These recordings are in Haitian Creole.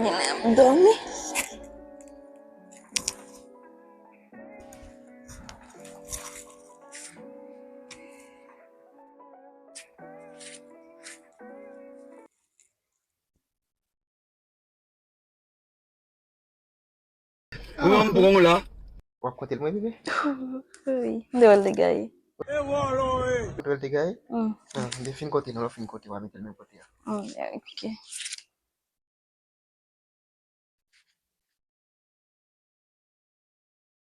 Dormi. Bon là. Ou ap kote l mwen bebe? Oui. Dewel de gay. Kote l te gaye? Hmm. De fin kote nan lo fin kote wa metel men kote ya. Ya, ok.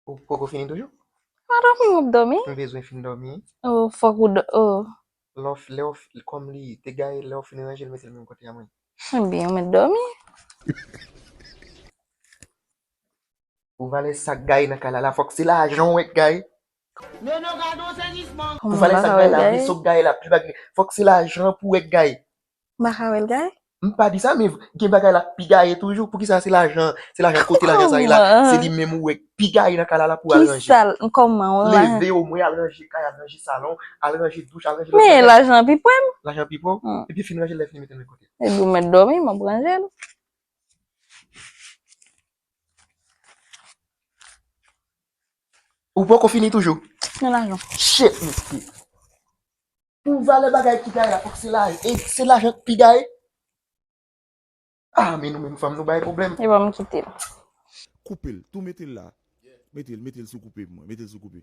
Ou poko fini toujou? Arap mo dormi? Mwen bezwen fin dormi. Oh, fuck with the oh. Kom li te gaye le ou fini ranjel metel men kote ya mwen. Bien, me dormi. Ou vale sak gaye nan kala la fok si la ajan wek gaye. Ou Comment vale baka sak gaye wel la gay? vle sok gaye la pi bag fok si la ajan pou wek gaye. Baka wel gay? Mpa di sa men gen bagay la pi gaye toujou pou ki sa se l'ajan kote l'ajan sa la se li menm ou wek pi gaye nan kala la pou al Ki ranger. sal, comment la? Leve au mwen al ranger kay, al ranger salon, al ranger douche, al ranger Mais l'argent pi poem. l'ajan pipo, e pi fin ranger le fin metel men kote. E dou me dormi, m'a branjel. Ou poko fini toujou? Non l'argent. Shit, miski. Ou vale bagay pi gaye la fok se l'ajan pi gaye. Ah, men nou men fam nou baye problem. E va me quitter. Coupez, tout mettez là. Mettez sous coupé pour moi, mettez sous coupé.